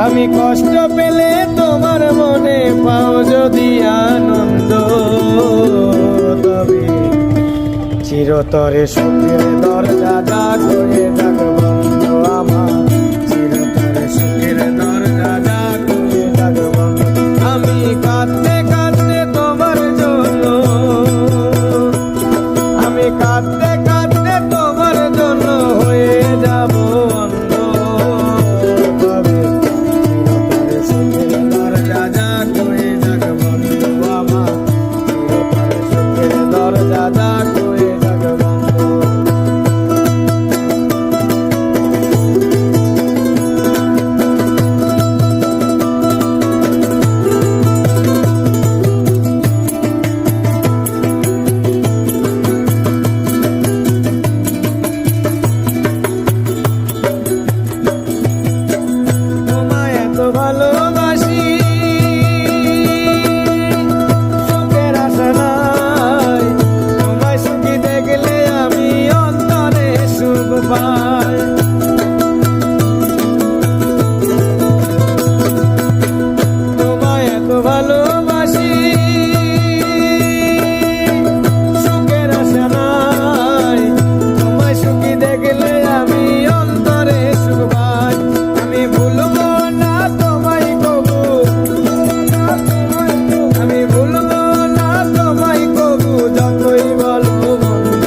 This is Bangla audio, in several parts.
আমি কষ্ট পেলে তোমার মনে পাও যদি আনন্দ, তবে চিরতরে সুখের দরজা ডাক হয়ে ডাক বন্ধ আমার, চিরতরে সুখের দরজা ডাক হয়ে ডাক বন্ধ। আমি কাঁদতে কাঁদতে তোমার জন্য, আমি কাঁদতে কাঁদতে তোমার জন্য হয়ে যাব অন্ধ, তবে চিরতরে সুখের দরজা ডাক হয়ে ডাক বন্ধ আমার, চিরতরে সুখের দরজা ডাক হয়ে ডাক বন্ধ। ভালোবাসি সুখের আশা নাই, তোমায় সুখী দেখলে আমি অন্তরে সুখ পাই। তোমায় এত ভালোবাসি সুখের আশা নাই, তোমায় সুখী দেখলে আমি অন্তরে সুখ পাই। আমি ভুলবো না তোমায় কবু, আমি ভুলবো না তোমায় কবু, যতই বলো বন্ধ,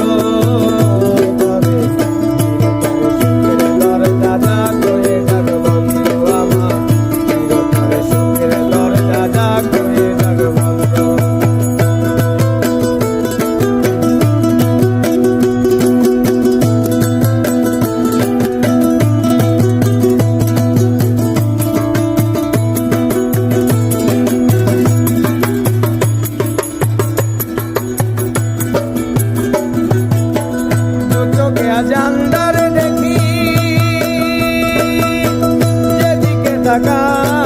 তবে চিরতরে সুখের দরজা ডাক হয়ে ডাক বন্ধ আমার, চিরতরে সুখের দরজা ডাক হয়ে ডাক বন্ধ। চোখে আজ আন্ধার দেখি, যেদিকে তাকাই